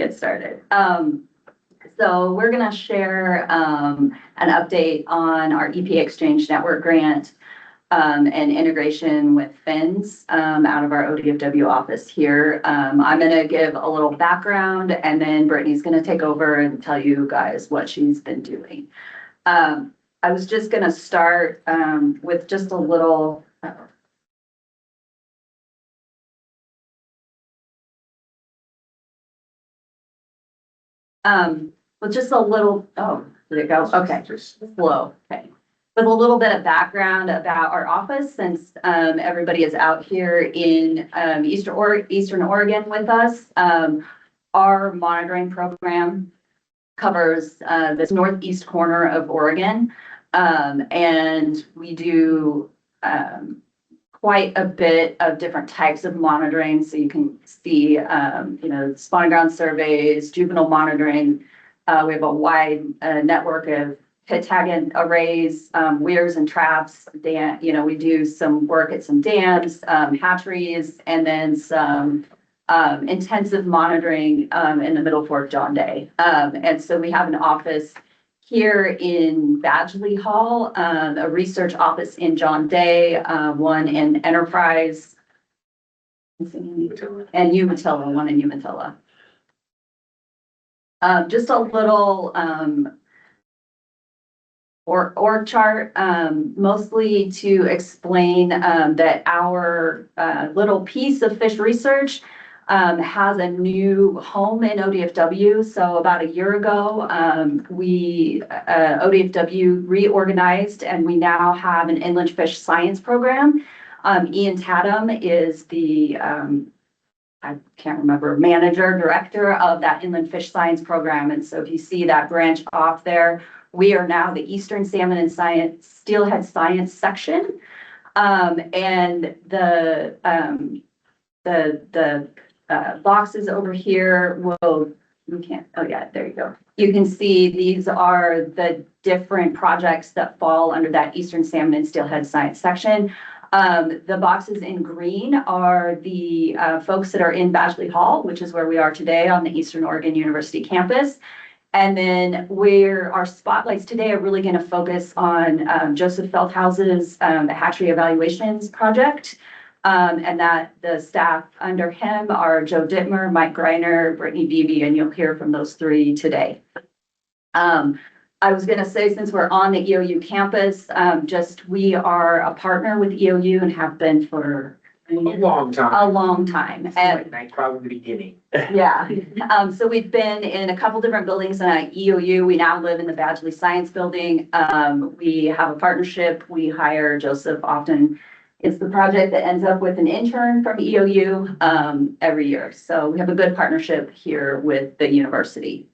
get started. So we're going to share an update on our EPA Exchange Network grant and integration with fins out of our ODFW office here. I'm going to give a little background, and then Brittany's going to take over and tell you guys what she's been doing. I was just going to start with just a little with just a little, oh, did it go? Okay, slow. Okay. With a little bit of background about our office, since everybody is out here in Eastern Oregon with us. Our monitoring program covers this northeast corner of Oregon, and we do quite a bit of different types of monitoring. So you can see, spawning ground surveys, juvenile monitoring. We have a wide network of pit tag arrays, weirs and traps. We do some work at some dams, hatcheries, and then some intensive monitoring in the Middle Fork John Day. And so we have an office here in Badgley Hall, a research office in John Day, one in Enterprise, and Umatilla, one in Umatilla. Just a little org chart, mostly to explain that our little piece of fish research has a new home in ODFW. So about a year ago, ODFW reorganized, and we now have an inland fish science program. Ian Tatum is the, I can't remember, director of that inland fish science program. And so if you see that branch off there, we are now the Eastern Salmon and Science Steelhead Science section. And the boxes over here there you go. You can see these are the different projects that fall under that Eastern Salmon and Steelhead Science section. The boxes in green are the folks that are in Badgley Hall, which is where we are today on the Eastern Oregon University campus. And then our spotlights today are really going to focus on Joseph Feldhaus's the Hatchery Evaluations Project. And that the staff under him are Joe Dittmer, Mike Greiner, Brittany, Beebe, and you'll hear from those three today. I was going to say, since we're on the EOU campus, we are a partner with EOU and have been for a long time. And like probably the beginning. Yeah. So we've been in a couple different buildings at EOU. We now live in the Badgley Science Building. We have a partnership. We hire Joseph often. It's the project that ends up with an intern from EOU every year. So we have a good partnership here with the university.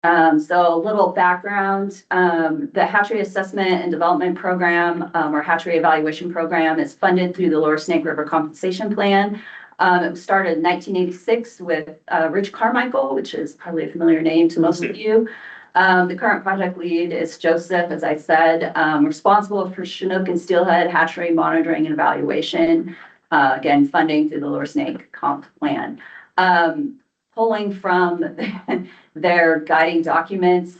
So a little background, the Hatchery Assessment and Development Program, or Hatchery Evaluation Program, is funded through the Lower Snake River Compensation Plan. It was started in 1986 with Rich Carmichael, which is probably a familiar name to most of you. The current project lead is Joseph, as I said, responsible for Chinook and Steelhead hatchery monitoring and evaluation, again, funding through the Lower Snake Comp Plan. Pulling from their guiding documents,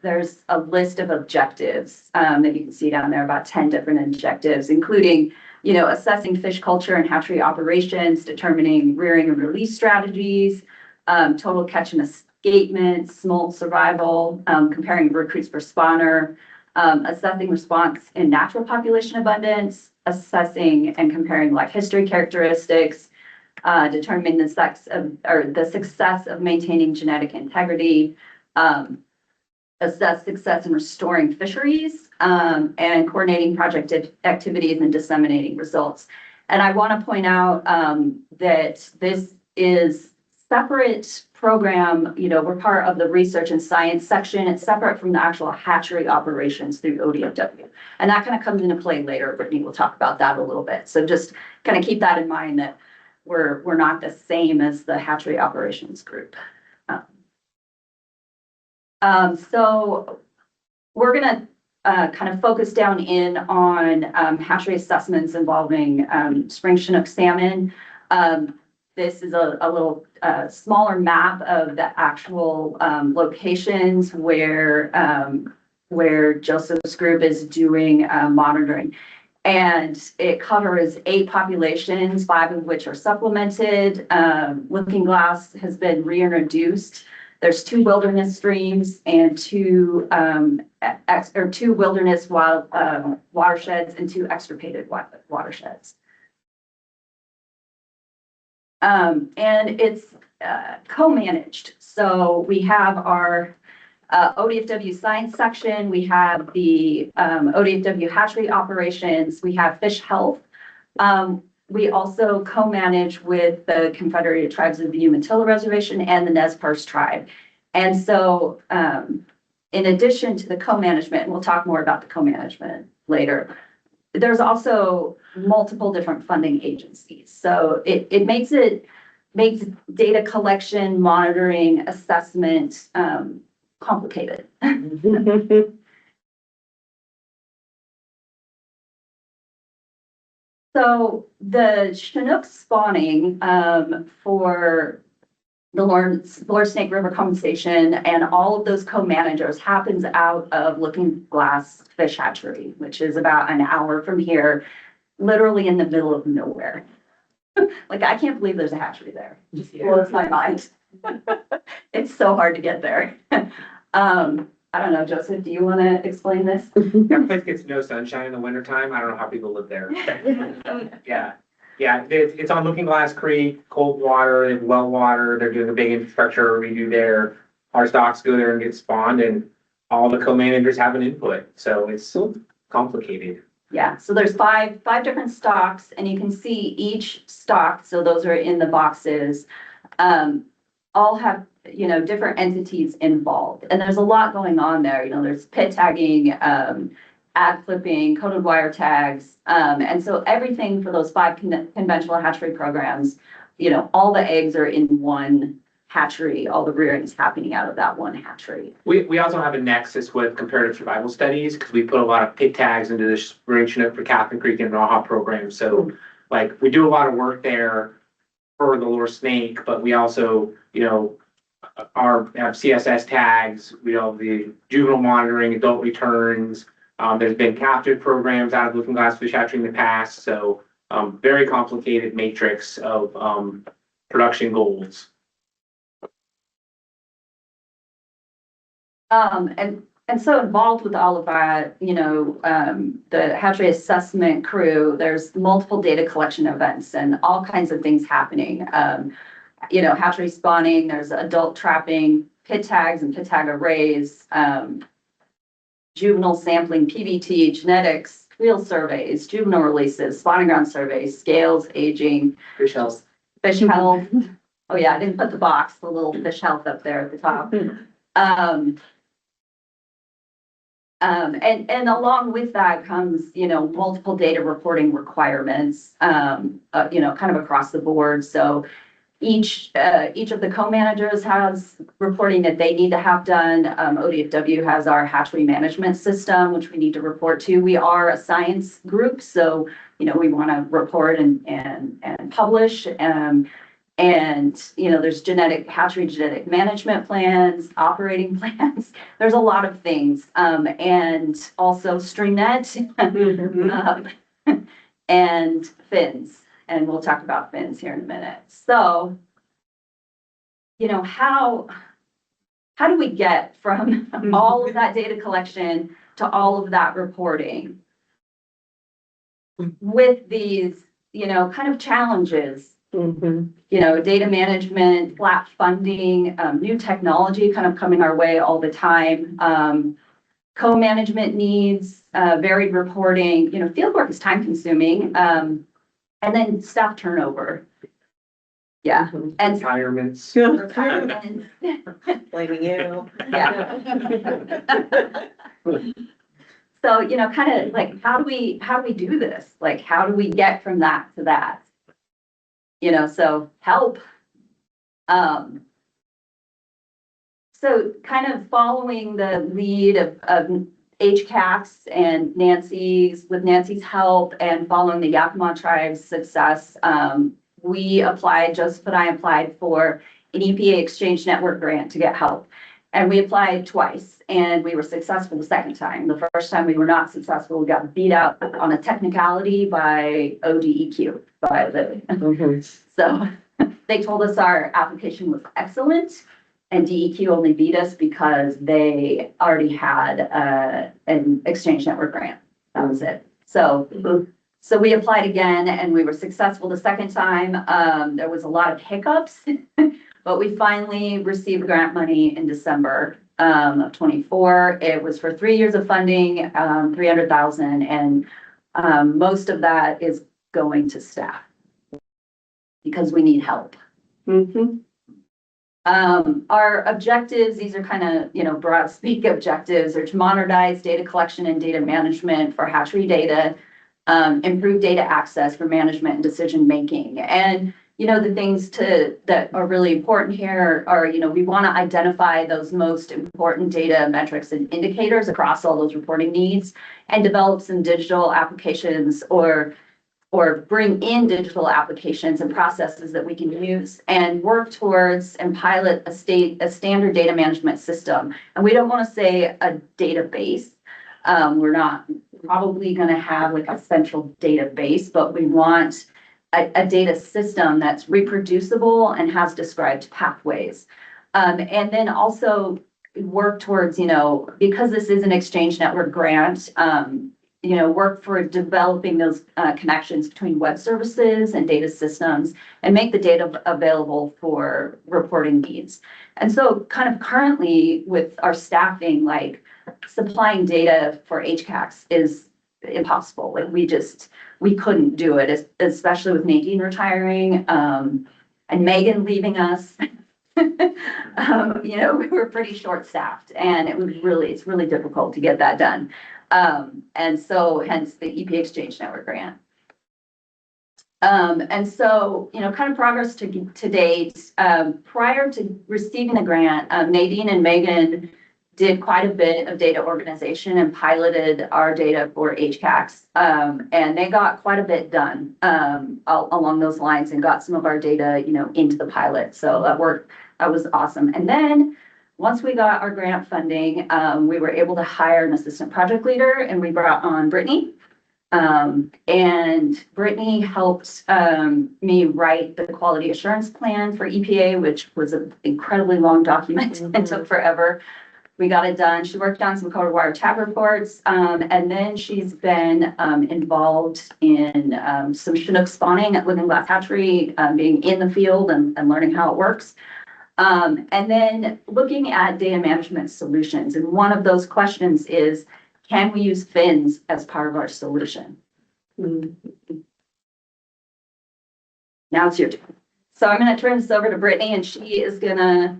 there's a list of objectives that you can see down there, about 10 different objectives, including, assessing fish culture and hatchery operations, determining rearing and release strategies, total catch and escapement, smolt survival, comparing recruits per spawner, assessing response in natural population abundance, assessing and comparing life history characteristics, determine the success of maintaining genetic integrity, assess success in restoring fisheries, and coordinating project activities and disseminating results. And I want to point out that this is separate program. We're part of the research and science section. It's separate from the actual hatchery operations through ODFW. And that kind of comes into play later. Brittany will talk about that a little bit. So just kind of keep that in mind, that we're not the same as the hatchery operations group. So we're going to kind of focus down in on hatchery assessments involving spring Chinook salmon. This is a little smaller map of the actual locations where Joseph's group is doing monitoring. And it covers 8 populations, 5 of which are supplemented. Looking Glass has been reintroduced. There's 2 wilderness streams and 2 wilderness watersheds and 2 extirpated watersheds. And it's co-managed. So we have our ODFW science section, we have the ODFW hatchery operations, we have fish health. We also co-manage with the Confederated Tribes of the Umatilla Reservation and the Nez Perce tribe. And so in addition to the co-management, and we'll talk more about the co-management later, there's also multiple different funding agencies. So it makes data collection, monitoring, assessment complicated. So the Chinook spawning for the Lower Snake River Compensation and all of those co-managers happens out of Looking Glass Fish Hatchery, which is about an hour from here, literally in the middle of nowhere. Like, I can't believe there's a hatchery there. Just blows my mind. It's so hard to get there. I don't know, Joseph, do you want to explain this? That place gets no sunshine in the wintertime. I don't know how people live there. Yeah, it's on Looking Glass Creek, cold water, and well water. They're doing a big infrastructure redo there. Our stocks go there and get spawned, and all the co-managers have an input. So it's so complicated. Yeah, so there's five different stocks, and you can see each stock, so those are in the boxes, all have, different entities involved. And there's a lot going on there. There's pit tagging, ad clipping, coded wire tags. And so everything for those 5 conventional hatchery programs, all the eggs are in one hatchery, all the rearing is happening out of that one hatchery. We also have a nexus with comparative survival studies because we put a lot of pit tags into this rearing Chinook for Captain Creek and Raha programs. So we do a lot of work there for the Lower Snake, but we also, have CSS tags, we have the juvenile monitoring, adult returns. There's been captive programs out of Looking Glass Fish Hatchery in the past. So very complicated matrix of production goals. And so involved with all of that, the hatchery assessment crew, there's multiple data collection events and all kinds of things happening. Hatchery spawning, there's adult trapping, pit tags and pit tag arrays, juvenile sampling, PBT, genetics, field surveys, juvenile releases, spawning ground surveys, scales, aging, Fish health. Fish health. Oh yeah, I didn't put the little fish health up there at the top. And along with that comes, multiple data reporting requirements, kind of across the board. So each of the co-managers has reporting that they need to have done. ODFW has our hatchery management system, which we need to report to. We are a science group, so, we want to report and publish. And, there's hatchery genetic management plans, operating plans. There's a lot of things. And also StreamNet and fins. And we'll talk about fins here in a minute. So, how do we get from all of that data collection to all of that reporting with these, kind of challenges? Data management, flat funding, new technology kind of coming our way all the time. Co-management needs, varied reporting, fieldwork is time consuming. And then staff turnover. Yeah. And Retirements. retirements. Blaming you. Yeah. So, kind of like, how do we do this? Like, how do we get from that to that? So help. So kind of following the lead of HCACs and with Nancy's help and following the Yakima tribe's success, Joseph and I applied for an EPA Exchange Network grant to get help. And we applied twice and we were successful the second time. The first time we were not successful. We got beat out on a technicality by ODEQ, by the, so they told us our application was excellent and DEQ only beat us because they already had an Exchange Network grant. That was it. So we applied again and we were successful the second time. There was a lot of hiccups, but we finally received grant money in December of 24. It was for 3 years of funding, 300,000, and most of that is going to staff because we need help. Our objectives, these are kind of, broad speak objectives, are to modernize data collection and data management for hatchery data, improve data access for management and decision making. And, the things that are really important here are, we want to identify those most important data metrics and indicators across all those reporting needs and develop some digital applications or bring in digital applications and processes that we can use and work towards and pilot a standard data management system. And we don't want to say a database. We're not probably going to have like a central database, but we want a data system that's reproducible and has described pathways. And then also work towards, because this is an Exchange Network grant, work for developing those connections between web services and data systems and make the data available for reporting needs. And so kind of currently with our staffing, like supplying data for HCACs is impossible. Like we couldn't do it, especially with Nadine retiring and Megan leaving us. We were pretty short staffed and it's really difficult to get that done. And so hence the EPA Exchange Network grant. And so, kind of progress to date, prior to receiving the grant, Nadine and Megan did quite a bit of data organization and piloted our data for HCACs. And they got quite a bit done along those lines and got some of our data, into the pilot. So that was awesome. And then once we got our grant funding, we were able to hire an assistant project leader and we brought on Brittany. And Brittany helped me write the quality assurance plan for EPA, which was an incredibly long document and took forever. We got it done. She worked on some code wire tab reports, and then she's been involved in some Chinook spawning at Living Glass Hatchery, being in the field and learning how it works. And then looking at data management solutions. And one of those questions is, can we use fins as part of our solution? Now it's your turn. So I'm going to turn this over to Brittany, and she is going to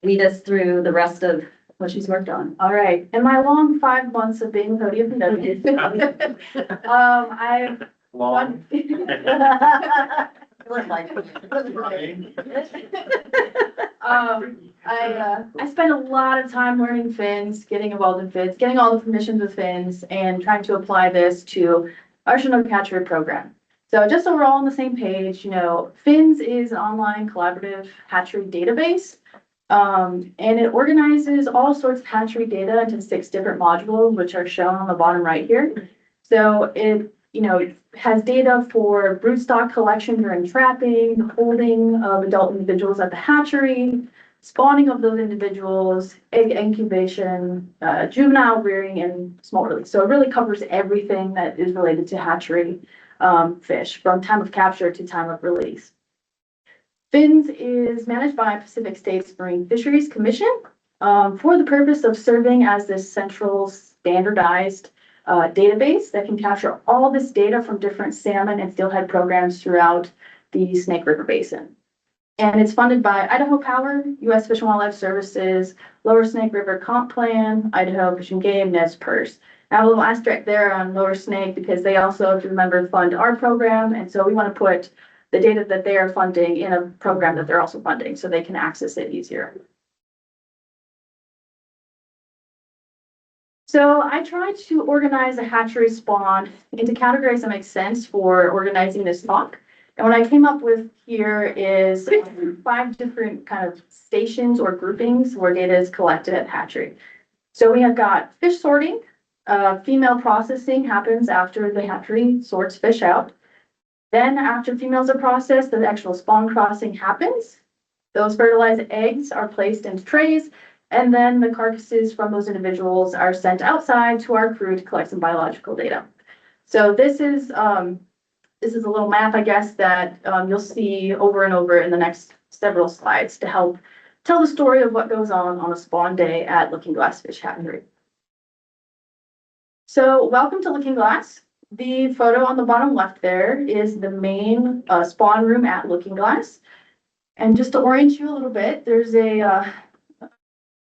lead us through the rest of what she's worked on. All right. In my long 5 months of being with ODFW, I've Long. I spent a lot of time learning fins, getting involved in fins, getting all the permissions with fins, and trying to apply this to our Chinook hatchery program. So just so we're all on the same page, fins is an online collaborative hatchery database. And it organizes all sorts of hatchery data into 6 different modules, which are shown on the bottom right here. So it has data for broodstock collection during trapping, holding of adult individuals at the hatchery, spawning of those individuals, egg incubation, juvenile rearing, and small release. So it really covers everything that is related to hatchery fish from time of capture to time of release. fins is managed by Pacific States Marine Fisheries Commission for the purpose of serving as this central standardized database that can capture all this data from different salmon and steelhead programs throughout the Snake River Basin. And it's funded by Idaho Power, U.S. Fish and Wildlife Services, Lower Snake River Comp Plan, Idaho Fish and Game, Nez Perce. Now a little asterisk there on Lower Snake because they also, if you remember, fund our program. And so we want to put the data that they are funding in a program that they're also funding so they can access it easier. So I tried to organize a hatchery spawn into categories that make sense for organizing this talk. And what I came up with here is 5 different kind of stations or groupings where data is collected at hatchery. So we have got fish sorting. Female processing happens after the hatchery sorts fish out. Then after females are processed, the actual spawn crossing happens. Those fertilized eggs are placed into trays, and then the carcasses from those individuals are sent outside to our crew to collect some biological data. So this is a little map, I guess, that you'll see over and over in the next several slides to help tell the story of what goes on a spawn day at Looking Glass Fish Hatchery. So welcome to Looking Glass. The photo on the bottom left there is the main spawn room at Looking Glass. And just to orient you a little bit, there's a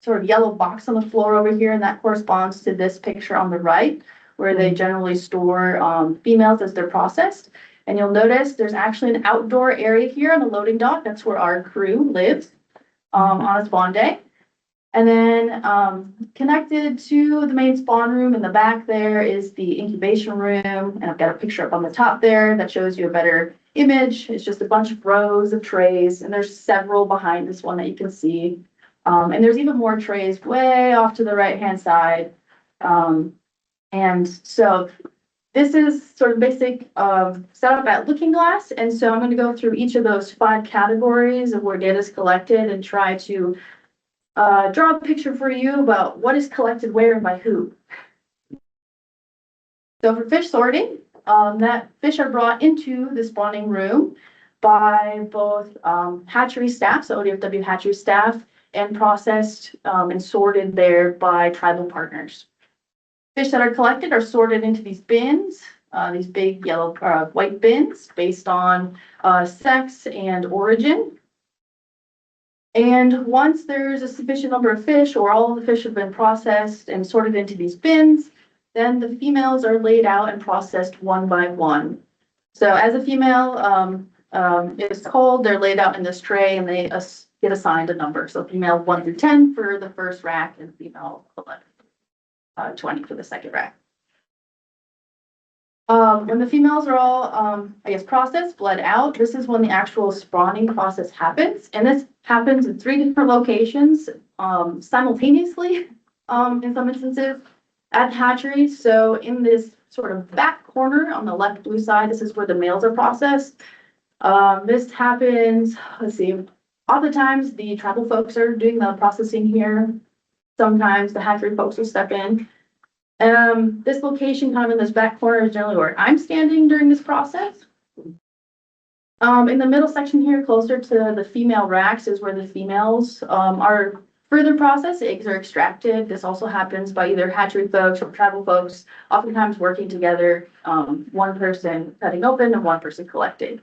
sort of yellow box on the floor over here, and that corresponds to this picture on the right, where they generally store females as they're processed. And you'll notice there's actually an outdoor area here on the loading dock. That's where our crew lives on a spawn day. And then connected to the main spawn room in the back there is the incubation room. And I've got a picture up on the top there that shows you a better image. It's just a bunch of rows of trays, and there's several behind this one that you can see. And there's even more trays way off to the right-hand side. And so this is sort of basic setup at Looking Glass. And so I'm going to go through each of those 5 categories of where data is collected and try to draw a picture for you about what is collected where and by who. So for fish sorting, that fish are brought into the spawning room by both hatchery staff, so ODFW hatchery staff, and processed and sorted there by tribal partners. Fish that are collected are sorted into these bins, these big yellow white bins based on sex and origin. And once there's a sufficient number of fish, or all of the fish have been processed and sorted into these bins, then the females are laid out and processed one by one. So as a female is culled, they're laid out in this tray and they get assigned a number. So female 1 through 10 for the first rack and female 11, 20 for the second rack. When the females are all, processed, bled out, this is when the actual spawning process happens. And this happens in 3 different locations simultaneously in some instances at hatcheries. So in this sort of back corner on the left blue side, this is where the males are processed. This happens, oftentimes the tribal folks are doing the processing here. Sometimes the hatchery folks will step in. This location kind of in this back corner is generally where I'm standing during this process. In the middle section here, closer to the female racks, is where the females are further processed. Eggs are extracted. This also happens by either hatchery folks or tribal folks, oftentimes working together, one person cutting open and one person collecting.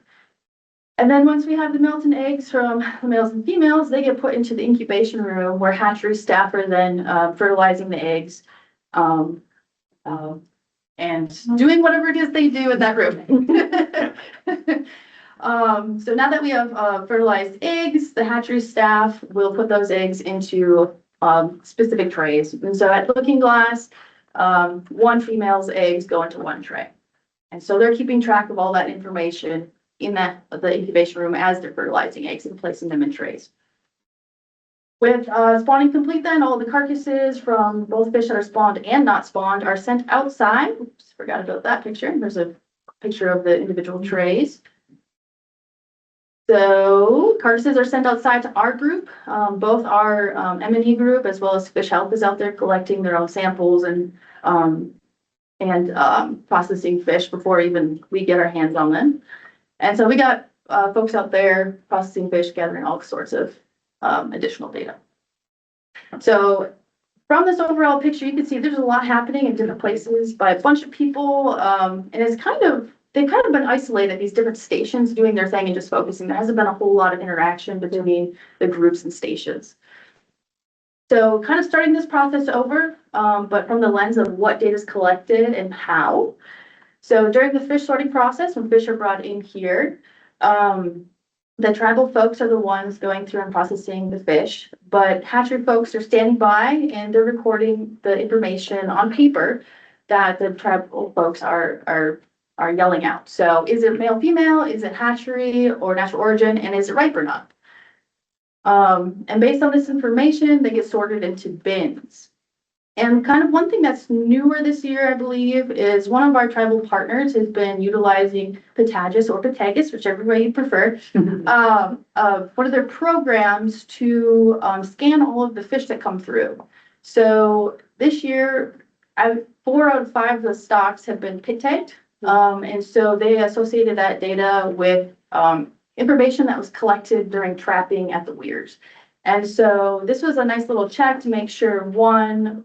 And then once we have the melted eggs from the males and females, they get put into the incubation room where hatchery staff are then fertilizing the eggs. And doing whatever it is they do in that room. So now that we have fertilized eggs, the hatchery staff will put those eggs into specific trays. And so at Looking Glass, 1 female's eggs go into 1 tray. And so they're keeping track of all that information in the incubation room as they're fertilizing eggs and placing them in trays. With spawning complete, then all the carcasses from both fish that are spawned and not spawned are sent outside. Oops, forgot about that picture. There's a picture of the individual trays. So carcasses are sent outside to our group. Both our M&E group as well as Fish Health is out there collecting their own samples and processing fish before even we get our hands on them. And so we got folks out there processing fish, gathering all sorts of additional data. So from this overall picture, you can see there's a lot happening in different places by a bunch of people. And they've kind of been isolated at these different stations doing their thing and just focusing. There hasn't been a whole lot of interaction between the groups and stations. So kind of starting this process over, but from the lens of what data is collected and how. So during the fish sorting process, when fish are brought in here, the tribal folks are the ones going through and processing the fish, but hatchery folks are standing by and they're recording the information on paper that the tribal folks are are yelling out. So is it male, female? Is it hatchery or natural origin? And is it ripe or not? And based on this information, they get sorted into bins. And kind of one thing that's newer this year, I believe, is one of our tribal partners has been utilizing Patagus or Patagus, whichever way you prefer, one of their programs to scan all of the fish that come through. So this year, 4 out of 5 of the stocks have been pit tagged. And so they associated that data with information that was collected during trapping at the weirs. And so this was a nice little check to make sure, one,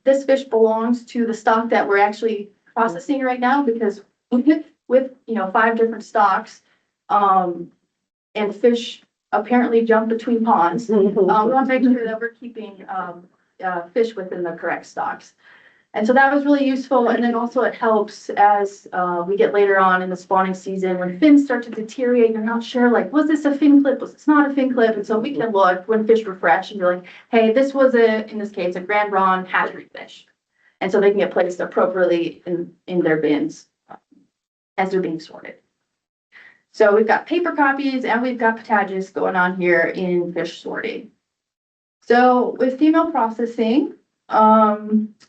this fish belongs to the stock that we're actually processing right now, because with 5 different stocks, and fish apparently jump between ponds, we want to make sure that we're keeping fish within the correct stocks. And so that was really useful. And then also it helps as we get later on in the spawning season, when fins start to deteriorate, you're not sure, like, was this a fin clip? Was this not a fin clip? And so we can look when fish refresh and be like, hey, this was in this case, a Grand Ron hatchery fish. And so they can get placed appropriately in their bins as they're being sorted. So we've got paper copies and we've got Patagus going on here in fish sorting. So with female processing,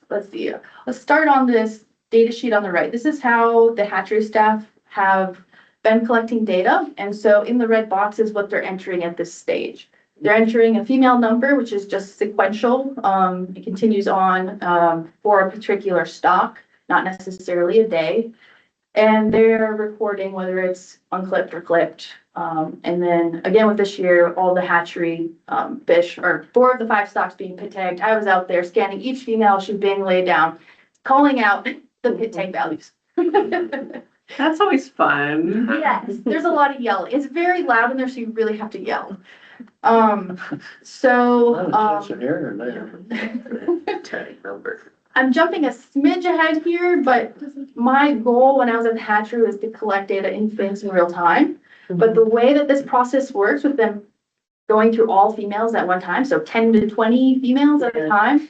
let's see, let's start on this data sheet on the right. This is how the hatchery staff have been collecting data. And so in the red box is what they're entering at this stage. They're entering a female number, which is just sequential. It continues on for a particular stock, not necessarily a day. And they're recording whether it's unclipped or clipped. And then again, with this year, all the hatchery fish, or 4 of the 5 stocks being pit tagged, I was out there scanning each female she's being laid down, calling out the pit tag values. That's always fun. Yes, there's a lot of yelling. It's very loud in there, so you really have to yell. Tiny number. I'm jumping a smidge ahead here, but my goal when I was at the hatchery was to collect data in fins in real time. But the way that this process works with them going through all females at one time, so 10 to 20 females at a time,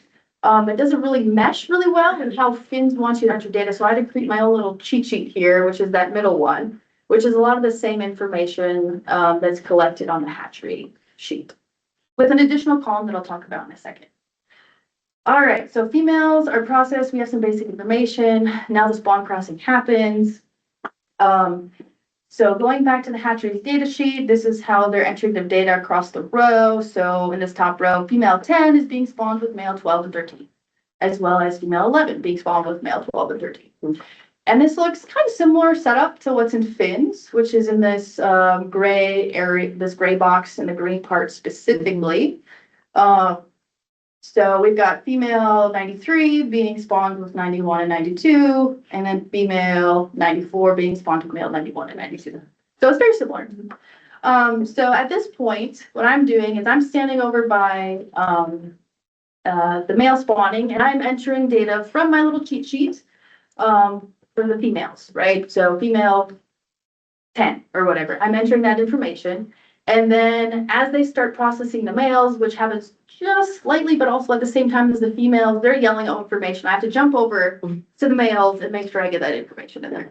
it doesn't really mesh really well with how fins want you to enter data. So I had to create my own little cheat sheet here, which is that middle one, which is a lot of the same information that's collected on the hatchery sheet, with an additional column that I'll talk about in a second. All right, so females are processed. We have some basic information. Now the spawn crossing happens. So going back to the hatchery's data sheet, this is how they're entering their data across the row. So in this top row, female 10 is being spawned with male 12 and 13, as well as female 11 being spawned with male 12 and 13. And this looks kind of similar setup to what's in fins, which is in this gray area, this gray box in the green part specifically. So we've got female 93 being spawned with 91 and 92, and then female 94 being spawned with male 91 and 92. So it's very similar. So at this point, what I'm doing is I'm standing over by the male spawning, and I'm entering data from my little cheat sheet for the females, right? So female 10 or whatever, I'm entering that information. And then as they start processing the males, which happens just slightly, but also at the same time as the females, they're yelling out information. I have to jump over to the males and make sure I get that information in there.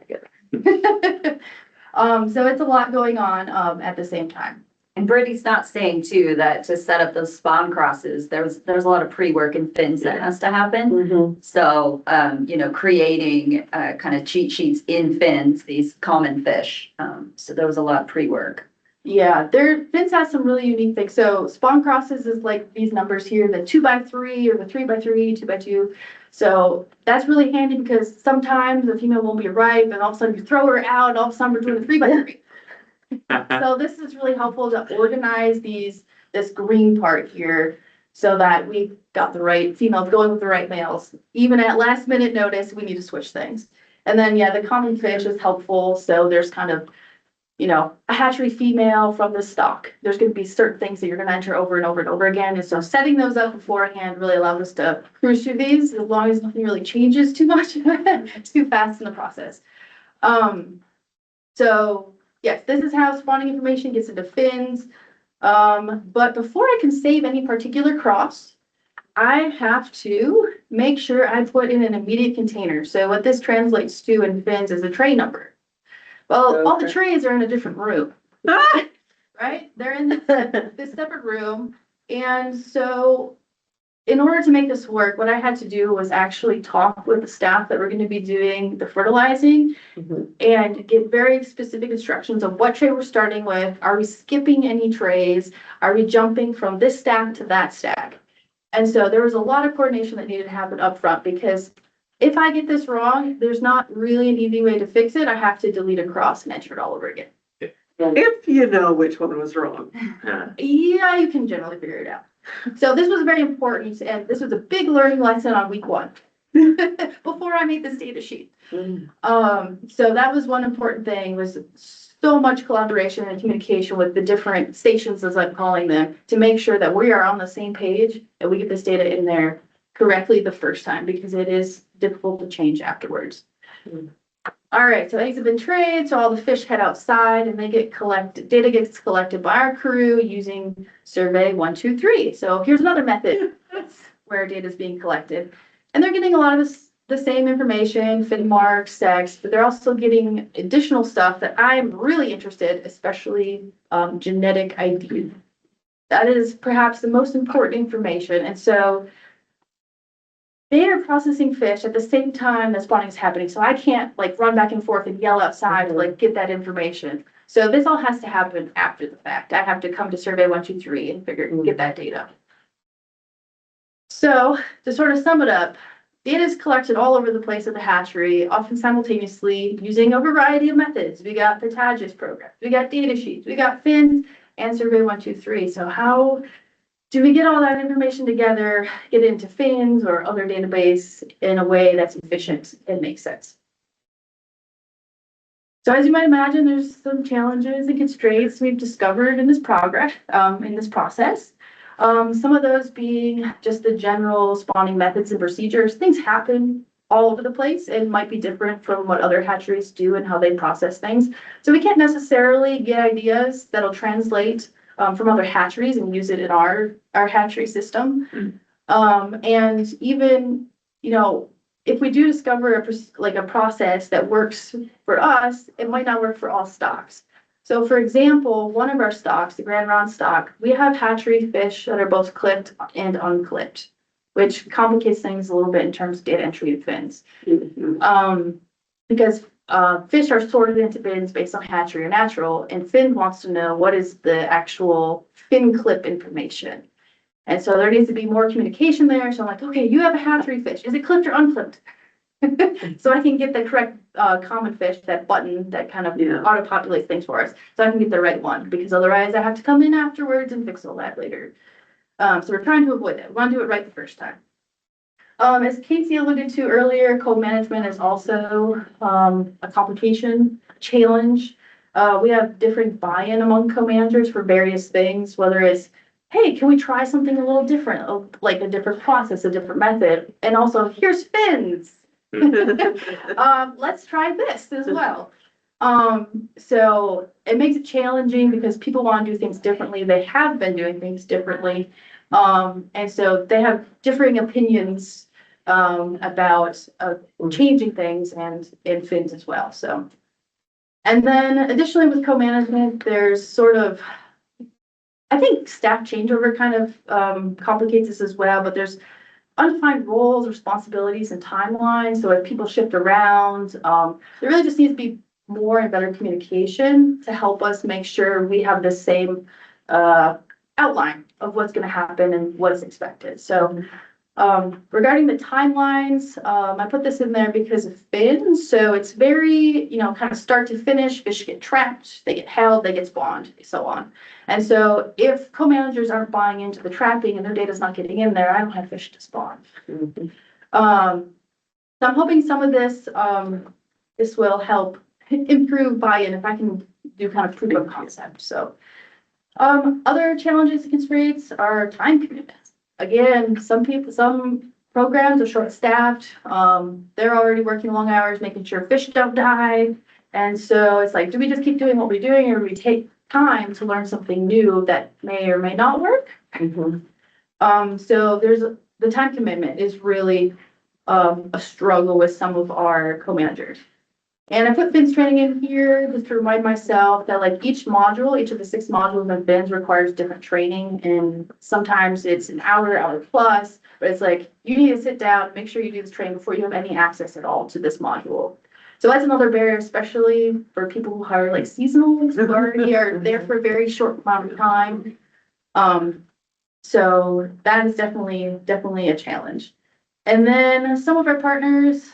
So it's a lot going on at the same time. And Brittany's not saying too that to set up those spawn crosses, there's a lot of pre-work in fins that has to happen. So, creating kind of cheat sheets in fins, these common fish. So there was a lot of pre-work. Yeah, their fins has some really unique things. So spawn crosses is like these numbers here, the 2x3 or the 3x3, 2x2. So that's really handy because sometimes the female won't be ripe and all of a sudden you throw her out and all of a sudden we're doing a 3x3. So this is really helpful to organize this green part here so that we got the right females going with the right males. Even at last minute notice, we need to switch things. And then, yeah, the common fish is helpful. So there's kind of, a hatchery female from the stock. There's going to be certain things that you're going to enter over and over and over again. And so setting those up beforehand really allows us to cruise through these as long as nothing really changes too much, too fast in the process. So yes, this is how spawning information gets into fins. But before I can save any particular cross, I have to make sure I put in an immediate container. So what this translates to in fins is a tray number. Well, all the Okay. trays are in a different room, right? They're in this separate room. And so in order to make this work, what I had to do was actually talk with the staff that were going to be doing the fertilizing and get very specific instructions of what tray we're starting with. Are we skipping any trays? Are we jumping from this stack to that stack? And so there was a lot of coordination that needed to happen up front, because if I get this wrong, there's not really an easy way to fix it. I have to delete across and enter it all over again. If you know which one was wrong. Yeah, you can generally figure it out. So this was very important, and this was a big learning lesson on week 1 before I made this data sheet. So that was one important thing, was so much collaboration and communication with the different stations, as I'm calling them, to make sure that we are on the same page and we get this data in there correctly the first time, because it is difficult to change afterwards. All right, so eggs have been trayed, so all the fish head outside and they get collected. Data gets collected by our crew using survey 1, 2, 3. So here's another method where data is being collected, and they're getting a lot of the same information, fin marks, sex, but they're also getting additional stuff that I'm really interested, especially genetic ID. That is perhaps the most important information, and so they are processing fish at the same time that spawning is happening. So I can't like run back and forth and yell outside to like get that information. So this all has to happen after the fact. I have to come to survey 1, 2, 3 and get that data. So to sort of sum it up, data is collected all over the place at the hatchery, often simultaneously using a variety of methods. We got the Tages program, we got data sheets, we got fins, and survey 1, 2, 3. So how do we get all that information together, get it into fins or other database in a way that's efficient and makes sense? So as you might imagine, there's some challenges and constraints we've discovered in this process. Some of those being just the general spawning methods and procedures. Things happen all over the place and might be different from what other hatcheries do and how they process things. So we can't necessarily get ideas that'll translate from other hatcheries and use it in our hatchery system. And even, if we do discover a process that works for us, it might not work for all stocks. So for example, one of our stocks, the Grand Ron stock, we have hatchery fish that are both clipped and unclipped, which complicates things a little bit in terms of data entry and fins. Because fish are sorted into bins based on hatchery or natural, and Finn wants to know what is the actual fin clip information. And so there needs to be more communication there. So I'm like, okay, you have a hatchery fish. Is it clipped or unclipped? So I can get the correct common fish, that button that kind of auto-populates things for us. So I can get the right one, because otherwise I have to come in afterwards and fix all that later. So we're trying to avoid that. We want to do it right the first time. As Kasey alluded to earlier, co-management is also a complication, challenge. We have different buy-in among co-managers for various things, whether it's, hey, can we try something a little different, like a different process, a different method? And also, here's fins. Let's try this as well. So it makes it challenging because people want to do things differently. They have been doing things differently. And so they have differing opinions about changing things and fins as well. So, and then additionally with co-management, there's sort of, I think staff changeover kind of complicates this as well, but there's undefined roles, responsibilities, and timelines. So if people shift around, there really just needs to be more and better communication to help us make sure we have the same outline of what's going to happen and what's expected. So regarding the timelines, I put this in there because of fins. So it's very, kind of start to finish. Fish get trapped, they get held, they get spawned, so on. And so if co-managers aren't buying into the trapping and their data's not getting in there, I don't have fish to spawn. So I'm hoping some of this, this will help improve buy-in if I can do kind of proof of concept. So other challenges and constraints are time commitments. Again, some programs are short-staffed. They're already working long hours, making sure fish don't die. And so it's like, do we just keep doing what we're doing, or do we take time to learn something new that may or may not work? So there's the time commitment is really a struggle with some of our co-managers. And I put FINS training in here just to remind myself that like each of the 6 modules in FINS requires different training. And sometimes it's an hour plus, but it's like, you need to sit down, make sure you do this training before you have any access at all to this module. So that's another barrier, especially for people who hire like seasonals who already are there for a very short amount of time. So that is definitely a challenge. And then some of our partners,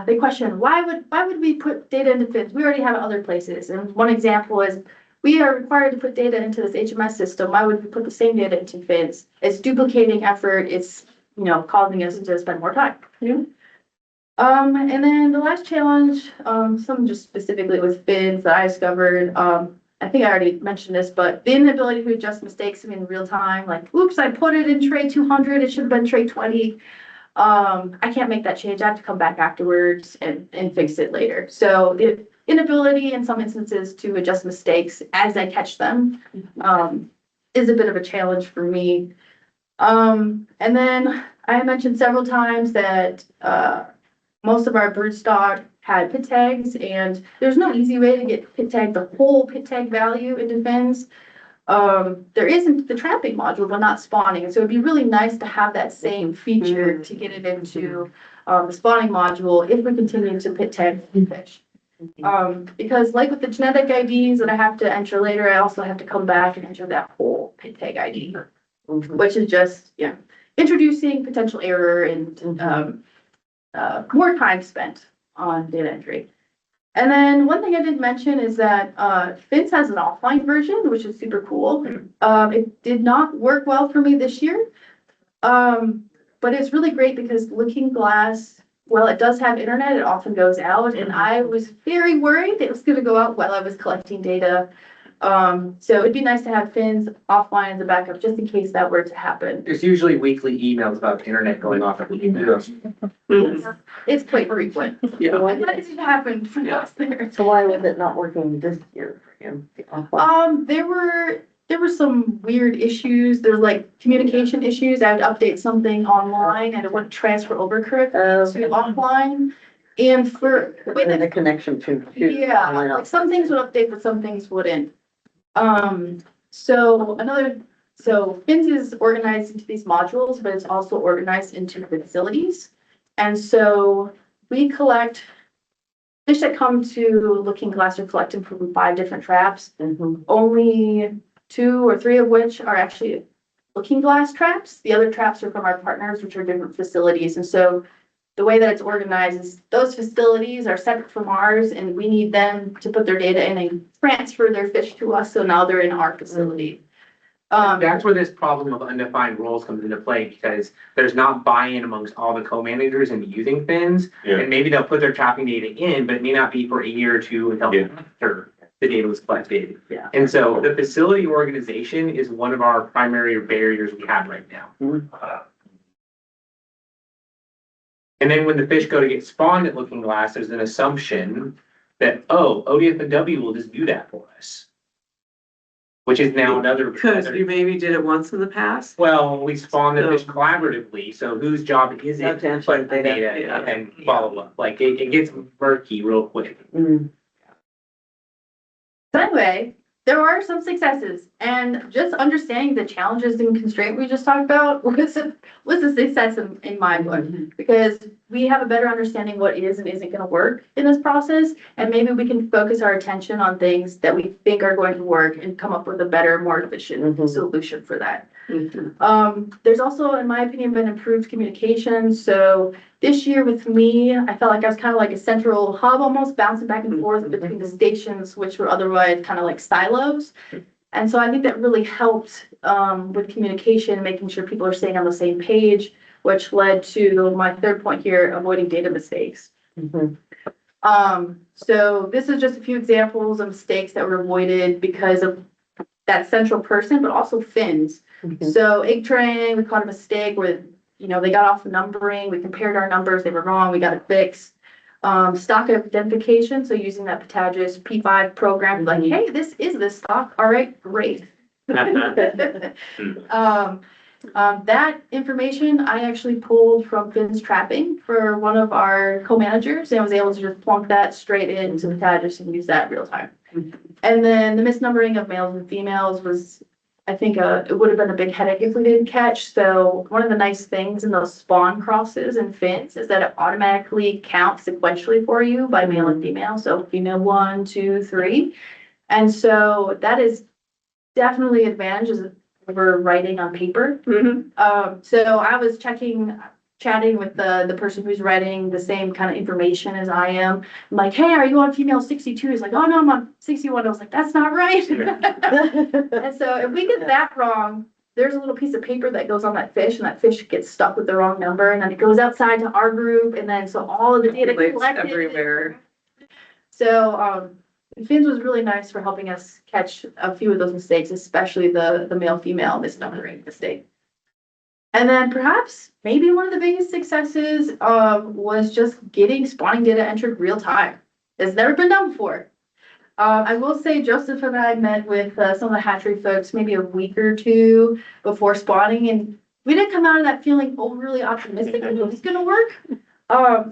they question why would we put data into FINS? We already have it other places. And one example is we are required to put data into this HMS system. Why would we put the same data into FINS? It's duplicating effort. It's causing us to spend more time. Yeah. And then the last challenge, some just specifically with FINS that I discovered. I think I already mentioned this, but the inability to adjust mistakes in real time. Like, oops, I put it in tray 200. It should have been tray 20. I can't make that change. I have to come back afterwards and fix it later. So the inability in some instances to adjust mistakes as I catch them is a bit of a challenge for me. And then I mentioned several times that most of our bird stock had pit tags, and there's no easy way to get pit tag, the whole pit tag value into FINS. There isn't the trapping module, but not spawning. And so it'd be really nice to have that same feature to get it into the spawning module if we continue to pit tag fish. Because like with the genetic IDs that I have to enter later, I also have to come back and enter that whole pit tag ID, which is just, introducing potential error and more time spent on data entry. And then one thing I didn't mention is that FINS has an offline version, which is super cool. It did not work well for me this year, but it's really great because Looking Glass, well, it does have internet, it often goes out, and I was very worried it was going to go out while I was collecting data. So it'd be nice to have FINS offline as a backup, just in case that were to happen. There's usually weekly emails about the internet going off at the It's quite frequent. Yeah. That has happened for us there. So why was it not working this year for him? There were some weird issues. There's like communication issues. I would update something online and it wouldn't transfer over correctly to offline. And The connection to. like some things would update, but some things wouldn't. So FINS is organized into these modules, but it's also organized into facilities. And so we collect fish that come to Looking Glass are collected from 5 different traps. Only 2 or 3 of which are actually Looking Glass traps. The other traps are from our partners, which are different facilities. And so the way that it's organized is those facilities are separate from ours, and we need them to put their data in and transfer their fish to us. So now they're in our facility. That's where this problem of undefined roles comes into play, because there's not buy-in amongst all the co-managers in using FINS. And maybe they'll put their trapping data in, but it may not be for a year or 2 until after the data was collected. And so the facility organization is one of our primary barriers we have right now. And then when the fish go to get spawned at Looking Glass, there's an assumption that, ODFW will just do that for us. Which is now another. Because you maybe did it once in the past. Well, we spawn the fish collaboratively, so whose job is it to put the data and follow up? Like, it gets murky real quick. So anyway, there are some successes, and just understanding the challenges and constraint we just talked about was a success in my book, because we have a better understanding what is and isn't going to work in this process, and maybe we can focus our attention on things that we think are going to work and come up with a better, more efficient solution for that. There's also, in my opinion, been improved communication. So this year with me, I felt like I was kind of like a central hub, almost bouncing back and forth between the stations, which were otherwise kind of like silos. And so I think that really helped with communication, making sure people are staying on the same page, which led to my third point here, avoiding data mistakes. So this is just a few examples of mistakes that were avoided because of that central person, but also FINS. So egg traying, we caught a mistake where, they got off the numbering. We compared our numbers. They were wrong. We got it fixed. Stock identification. So using that Patago's P5 program, like, hey, this is this stock. All right, great. That information I actually pulled from Finn's Trapping for one of our co-managers and was able to just plunk that straight into the Tagus and use that real time. And then the misnumbering of males and females was, I think, it would have been a big headache if we didn't catch. So one of the nice things in those spawn crosses and fins is that it automatically counts sequentially for you by male and female. So female 1, 2, 3. And so that is definitely advantages over writing on paper. So I was chatting with the person who's writing the same kind of information as I am. I'm like, hey, are you on female 62? He's like, oh no, I'm on 61. I was like, that's not right. And so if we get that wrong, there's a little piece of paper that goes on that fish and that fish gets stuck with the wrong number. And then it goes outside to our group. And then so all of the data Lives collected. everywhere. So Finn's was really nice for helping us catch a few of those mistakes, especially the male-female misnumbering mistake. And then perhaps maybe one of the biggest successes was just getting spawning data entered real time. It's never been done before. I will say Joseph and I met with some of the hatchery folks maybe a week or two before spawning, and we didn't come out of that feeling overly optimistic that it was going to work.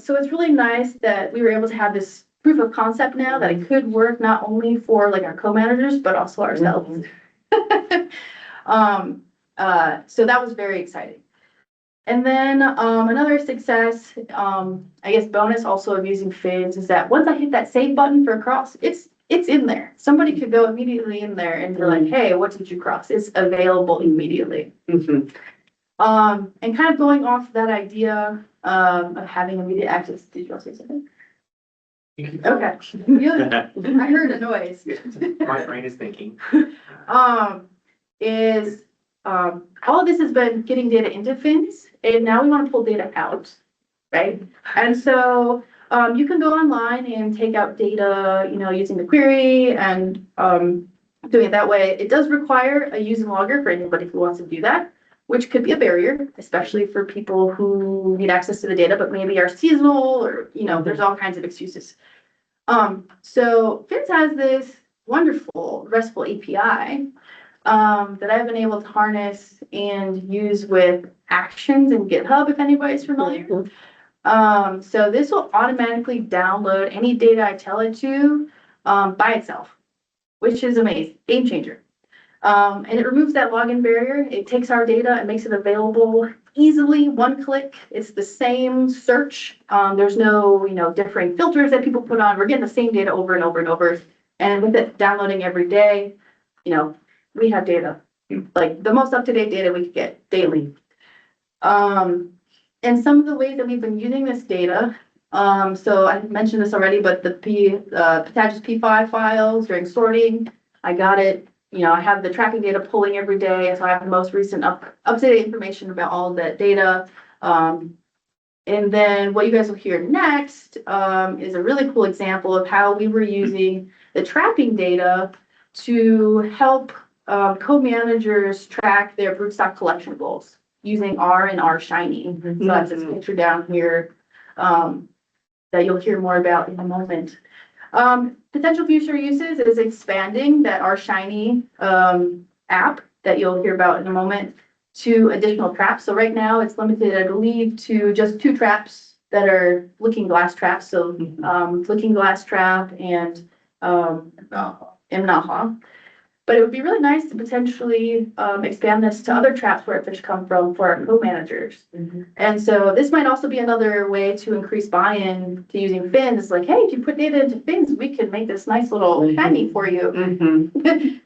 So it's really nice that we were able to have this proof of concept now that it could work not only for like our co-managers, but also ourselves. So that was very exciting. And then another success, I guess bonus also of using fins is that once I hit that save button for a cross, it's in there. Somebody could go immediately in there and be like, hey, what did you cross? It's available immediately. And kind of going off that idea of having immediate access. Did you want to say something? Okay. I heard a noise. My brain is thinking. All of this has been getting data into fins, and now we want to pull data out, right? And so you can go online and take out data, using the query and doing it that way. It does require a user logger for anybody who wants to do that, which could be a barrier, especially for people who need access to the data, but maybe are seasonal or, there's all kinds of excuses. So Fins has this wonderful RESTful API that I've been able to harness and use with actions in GitHub, if anybody's familiar. So this will automatically download any data I tell it to by itself, which is amazing, game changer. And it removes that login barrier. It takes our data and makes it available easily, one click. It's the same search. There's no, different filters that people put on. We're getting the same data over and over and over. And with it downloading every day, we have data, like the most up-to-date data we could get daily. And some of the ways that we've been using this data, so I mentioned this already, but the Patagus P5 files during sorting, I got it. I have the tracking data pulling every day, so I have the most recent up-to-date information about all of that data. And then what you guys will hear next is a really cool example of how we were using the trapping data to help co-managers track their broodstock collection goals using R and R Shiny. So that's this picture down here that you'll hear more about in a moment. Potential future uses is expanding that R Shiny app that you'll hear about in a moment to additional traps. So right now it's limited, I believe, to just 2 traps that are looking glass traps. So looking glass trap and Imnaha. But it would be really nice to potentially expand this to other traps where fish come from for our co-managers. And so this might also be another way to increase buy-in to using fins. It's like, hey, if you put data into fins, we could make this nice little shiny for you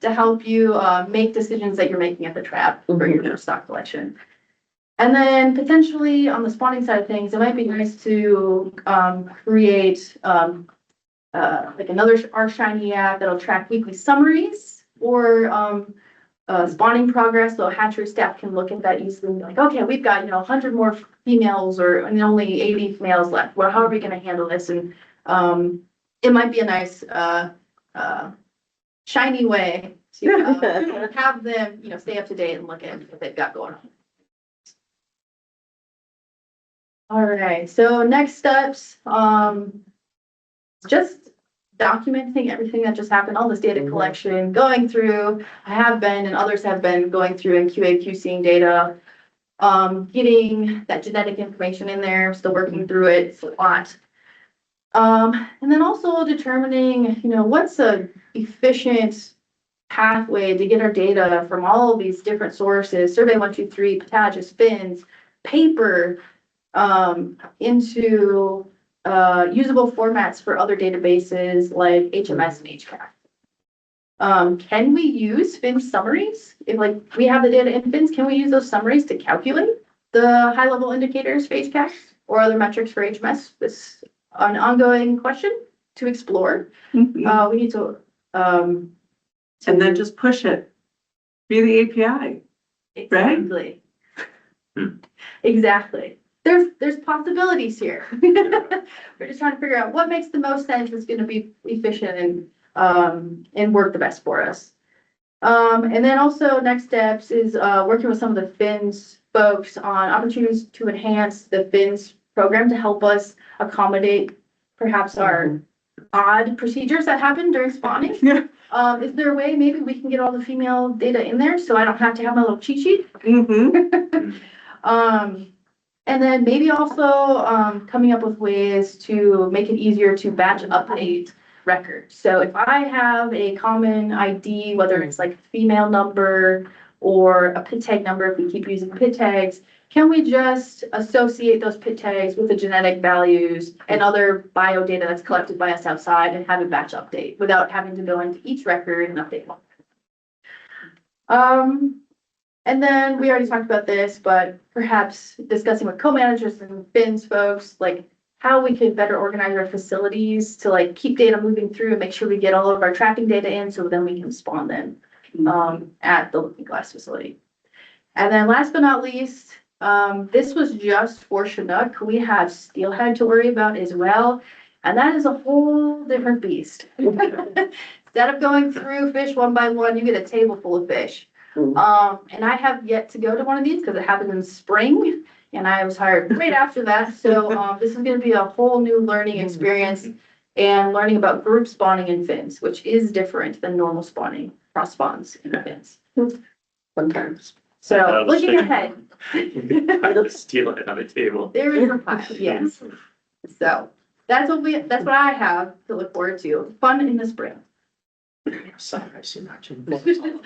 to help you make decisions that you're making at the trap for your stock collection. And then potentially on the spawning side of things, it might be nice to create like another R Shiny app that'll track weekly summaries or spawning progress, so hatchery staff can look at that easily and be like, okay, we've got 100 more females and only 80 males left. Well, how are we going to handle this? And it might be a nice shiny way to have them stay up to date and look at what they've got going on. All right, so next steps, just documenting everything that just happened, all this data collection, going through, I have been and others have been going through and QA/QCing data. getting that genetic information in there, still working through it, it's a lot. And then also determining, what's a efficient pathway to get our data from all of these different sources, survey 123, Patagus, fins, paper, into usable formats for other databases like HMS and HCAC. Can we use fin summaries? If we have the data in fins, can we use those summaries to calculate the high level indicators for HCAC or other metrics for HMS? This is an ongoing question to explore. We need to, And then just push it via the API. exactly. Exactly. There's possibilities here. We're just trying to figure out what makes the most sense, is going to be efficient and work the best for us. And then also next steps is working with some of the fins folks on opportunities to enhance the fins program to help us accommodate perhaps our odd procedures that happen during spawning. Is there a way maybe we can get all the female data in there so I don't have to have my little cheat sheet? And then maybe also coming up with ways to make it easier to batch update records. So if I have a common ID, whether it's like a female number or a PIT tag number, if we keep using PIT tags, can we just associate those PIT tags with the genetic values and other bio data that's collected by us outside and have a batch update without having to go into each record and update one? And then we already talked about this, but perhaps discussing with co-managers and fins folks, like how we could better organize our facilities to keep data moving through and make sure we get all of our tracking data in so then we can spawn them at the Looking Glass facility. And then last but not least, this was just for Chinook. We have steelhead to worry about as well. And that is a whole different beast. Instead of going through fish one by one, you get a table full of fish. And I have yet to go to one of these because it happened in spring and I was hired right after that. So this is going to be a whole new learning experience and learning about group spawning in fins, which is different than normal spawning, cross spawns in fins. Sometimes. So looking ahead. Steal it on the table. There is a pile, yes. So that's what I have to look forward to. Fun in the spring. Sorry, I see that.